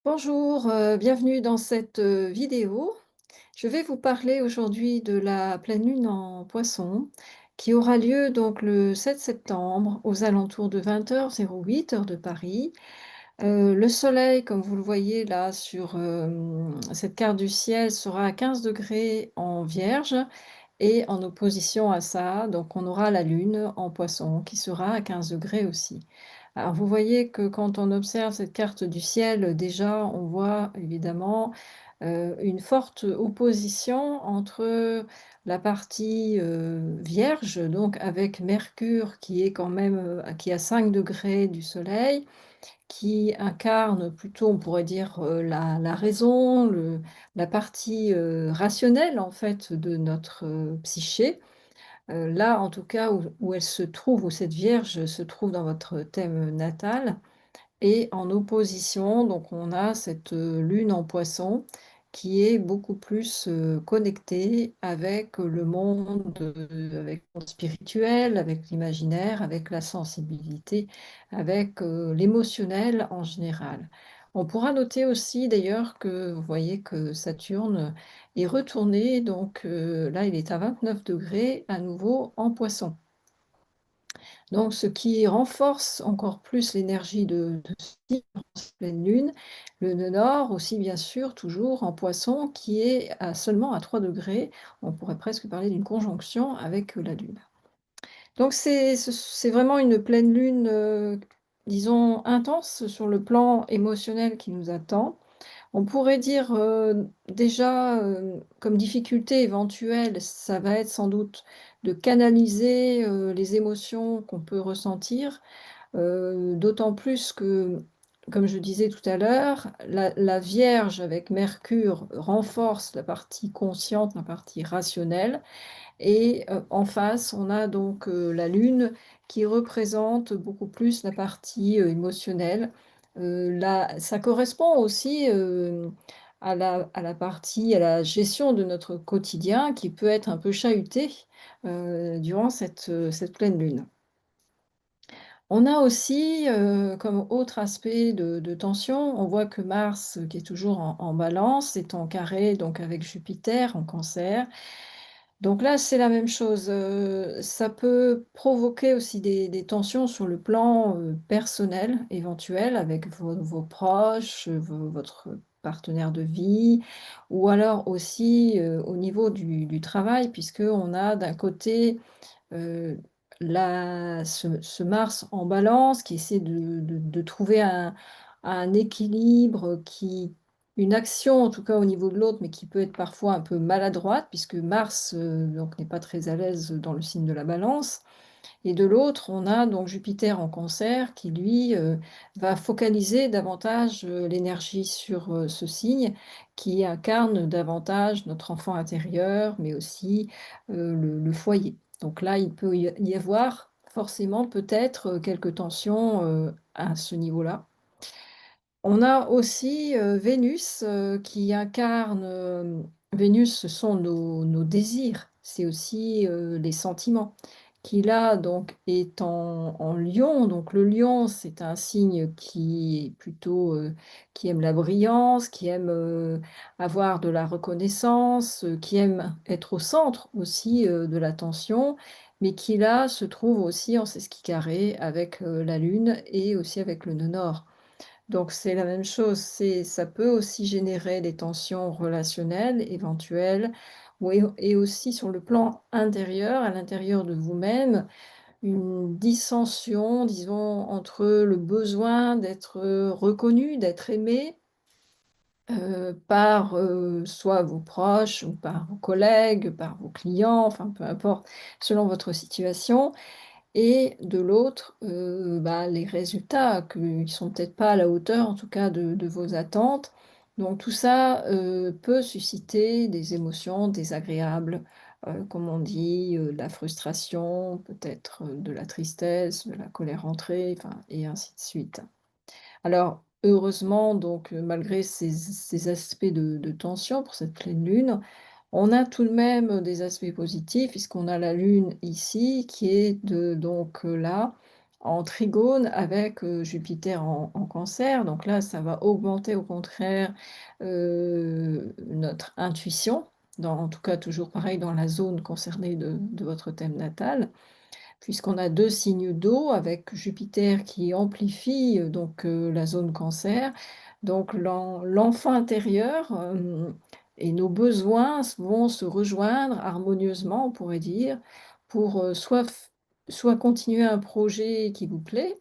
Bonjour, bienvenue dans cette, vidéo. Je vais vous parler aujourd'hui de la pleine lune en Poisson qui aura lieu donc le 7 septembre aux alentours de 20h08 heure de Paris. Le soleil, comme vous le voyez là sur, cette carte du ciel, sera à 15 degrés en Vierge et en opposition à ça, donc on aura la lune en Poisson qui sera à 15 degrés aussi. Alors vous voyez que quand on observe cette carte du ciel, déjà on voit évidemment, une forte opposition entre la partie, Vierge, donc avec Mercure qui est quand même, qui est à 5 degrés du soleil, qui incarne plutôt, on pourrait dire, la raison, la partie, rationnelle en fait de notre, psyché. Là en tout cas où elle se trouve, où cette Vierge se trouve dans votre thème natal. Et en opposition, donc on a cette, lune en Poisson qui est beaucoup plus, connectée avec le monde, avec le monde spirituel, avec l'imaginaire, avec la sensibilité, avec, l'émotionnel en général. On pourra noter aussi d'ailleurs que vous voyez que Saturne est retourné donc, là il est à 29 degrés à nouveau en Poisson. Donc ce qui renforce encore plus l'énergie de ce cette pleine lune. Le nœud nord aussi bien sûr toujours en Poisson qui est à seulement à 3 degrés. On pourrait presque parler d'une conjonction avec, la lune. Donc c'est vraiment une pleine lune, disons intense sur le plan émotionnel qui nous attend. On pourrait dire, déjà, comme difficulté éventuelle, ça va être sans doute de canaliser, les émotions qu'on peut ressentir, d'autant plus que, comme je disais tout à l'heure, la Vierge avec Mercure renforce la partie consciente, la partie rationnelle et en face, on a donc, la Lune qui représente beaucoup plus la partie, émotionnelle. Là, ça correspond aussi, à la gestion de notre quotidien qui peut être un peu chahuté, durant cette pleine Lune. On a aussi, comme autre aspect de tension, on voit que Mars, qui est toujours en Balance, est en carré donc avec Jupiter en Cancer. Donc là, c'est la même chose, ça peut provoquer aussi des tensions sur le plan, personnel éventuel avec vos proches, votre partenaire de vie ou alors aussi, au niveau du travail puisqu'on a d'un côté, Heu, ce Mars en Balance qui essaie de trouver un équilibre qui une action en tout cas au niveau de l'autre, mais qui peut être parfois un peu maladroite puisque Mars, donc n'est pas très à l'aise dans le signe de la Balance et de l'autre, on a donc Jupiter en Cancer qui lui, va focaliser davantage, l'énergie sur, ce signe qui incarne davantage notre enfant intérieur, mais aussi, le foyer. Donc là, il peut y avoir forcément peut-être, quelques tensions, à ce niveau-là. On a aussi, Vénus, qui incarne, Vénus, ce sont nos désirs, c'est aussi, les sentiments, qui là, donc, est en Lion. Donc le Lion, c'est un signe qui est plutôt, qui aime la brillance, qui aime, avoir de la reconnaissance, qui aime être au centre aussi, de l'attention, mais qui là, se trouve aussi en sesquicare carré avec, la Lune et aussi avec le nœud nord. Donc c'est la même chose, ça peut aussi générer des tensions relationnelles éventuelles ou et aussi sur le plan intérieur, à l'intérieur de vous-même, une dissension, disons, entre le besoin d'être, reconnu, d'être aimé, par, soit vos proches ou par vos collègues, par vos clients, enfin peu importe, selon votre situation et de l'autre, bah, les résultats qui sont peut-être pas à la hauteur, en tout cas, de vos attentes. Donc tout ça, peut susciter des émotions désagréables, comme on dit, de la frustration, peut-être, de la tristesse, de la colère rentrée, enfin et ainsi de suite. Alors heureusement donc, malgré ces aspects de tension pour cette pleine lune, on a tout de même des aspects positifs puisqu'on a la lune ici qui est de donc, là, en trigone avec, Jupiter en Cancer. Donc là, ça va augmenter au contraire, notre intuition, en tout cas toujours pareil dans la zone concernée de votre thème natal. Puisqu'on a 2 signes d'eau avec Jupiter qui amplifie, donc la zone cancer. Donc l'enfant intérieur, et nos besoins vont se rejoindre harmonieusement, on pourrait dire, pour, soit continuer un projet qui vous plaît,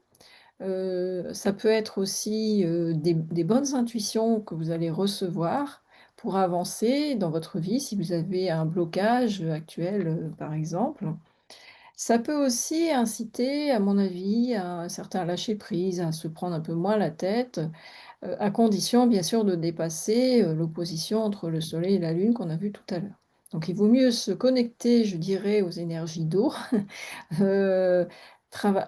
ça peut être aussi, des bonnes intuitions que vous allez recevoir pour avancer dans votre vie si vous avez un blocage, actuel, par exemple. Ça peut aussi inciter, à mon avis, à un certain lâcher-prise, à se prendre un peu moins la tête, à condition bien sûr de dépasser, l'opposition entre le soleil et la lune qu'on a vu tout à l'heure. Donc il vaut mieux se connecter, je dirais, aux énergies d'eau, heu,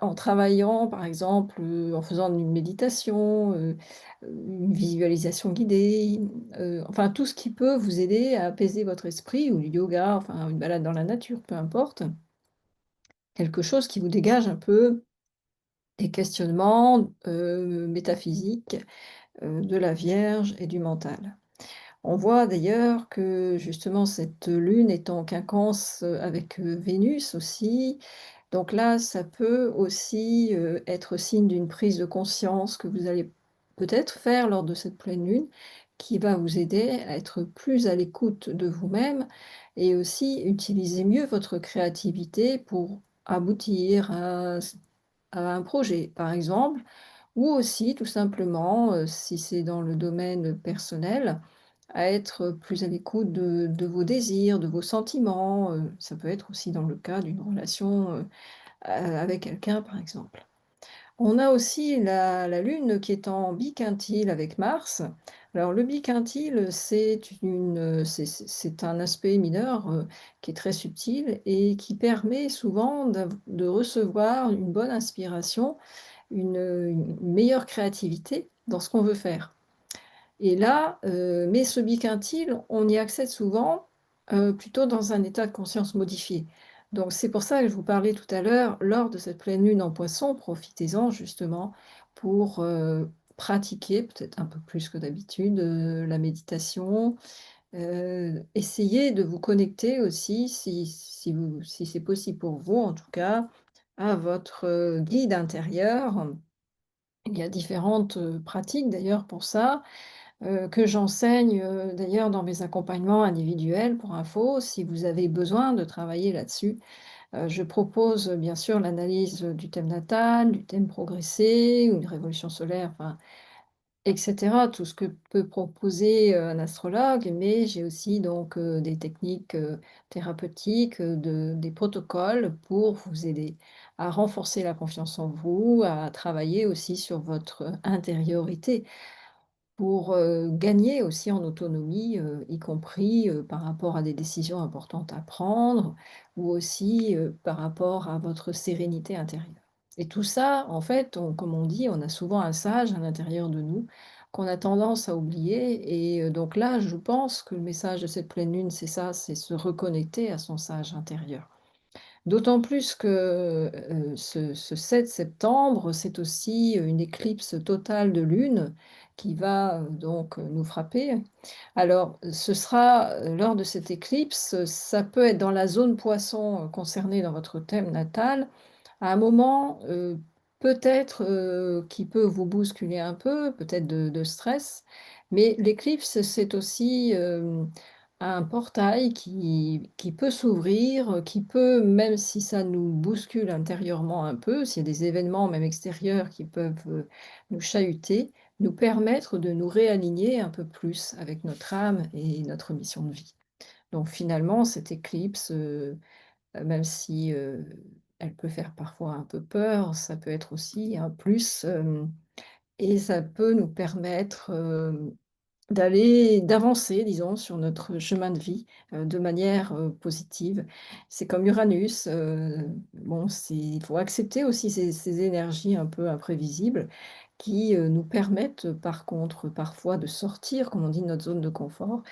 en travaillant par exemple, en faisant une méditation, une visualisation guidée, enfin tout ce qui peut vous aider à apaiser votre esprit ou du yoga, enfin une balade dans la nature, peu importe. Quelque chose qui vous dégage un peu des questionnements, métaphysiques, de la Vierge et du mental. On voit d'ailleurs que justement cette lune est en quinconce, avec, Vénus aussi, donc là, ça peut aussi, être signe d'une prise de conscience que vous allez peut-être faire lors de cette pleine lune, qui va vous aider à être plus à l'écoute de vous-même et aussi utiliser mieux votre créativité pour aboutir à un projet, par exemple, ou aussi tout simplement, si c'est dans le domaine personnel, à être plus à l'écoute de vos désirs, de vos sentiments, ça peut être aussi dans le cas d'une relation, avec quelqu'un, par exemple. On a aussi la Lune qui est en biquintile avec Mars. Alors le biquintile, c'est un aspect mineur, qui est très subtil et qui permet souvent de recevoir une bonne inspiration, une meilleure créativité dans ce qu'on veut faire. Et là, mais ce biquintile, on y accède souvent, plutôt dans un état de conscience modifié. Donc c'est pour ça que je vous parlais tout à l'heure, lors de cette pleine lune en Poisson, profitez-en justement pour, pratiquer peut-être un peu plus que d'habitude, la méditation, essayez de vous connecter aussi si c'est possible pour vous en tout cas, à votre, guide intérieur. Il y a différentes, pratiques d'ailleurs pour ça, que j'enseigne, d'ailleurs dans mes accompagnements individuels pour info, si vous avez besoin de travailler là-dessus. Je propose, bien sûr l'analyse, du thème natal, du thème progressé ou une révolution solaire, enfin et cetera, tout ce que peut proposer, un astrologue, mais j'ai aussi donc, des techniques, thérapeutiques, des protocoles pour vous aider à renforcer la confiance en vous, à travailler aussi sur votre intériorité. Pour, gagner aussi en autonomie, y compris, par rapport à des décisions importantes à prendre ou aussi, par rapport à votre sérénité intérieure. Et tout ça, en fait, comme on dit, on a souvent un sage à l'intérieur de nous qu'on a tendance à oublier et donc là, je pense que le message de cette pleine lune, c'est ça, c'est se reconnecter à son sage intérieur. D'autant plus que, ce 7 septembre, c'est aussi une éclipse totale de lune qui va, donc, nous frapper. Alors, ce sera, lors de cette éclipse, ça peut être dans la zone Poisson, concernée dans votre thème natal, à un moment, peut-être, qui peut vous bousculer un peu, peut-être de stress, mais l'éclipse, c'est aussi, un portail qui peut s'ouvrir, qui peut, même si ça nous bouscule intérieurement un peu, s'il y a des événements même extérieurs qui peuvent, nous chahuter, nous permettre de nous réaligner un peu plus avec notre âme et notre mission de vie. Donc finalement, cette éclipse, même si, elle peut faire parfois un peu peur, ça peut être aussi un plus, et ça peut nous permettre, d'avancer disons sur notre chemin de vie, de manière, positive. C'est comme Uranus, bon il faut accepter aussi ces énergies un peu imprévisibles qui, nous permettent par contre parfois de sortir, comme on dit, de notre zone de confort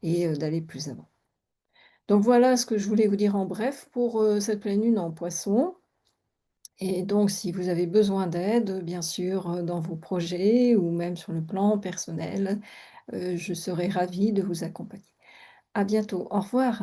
et d'aller plus avant. Donc voilà ce que je voulais vous dire en bref pour, cette pleine lune en Poisson et donc si vous avez besoin d'aide, bien sûr, dans vos projets ou même sur le plan personnel, je serai ravie de vous accompagner. À bientôt, au revoir.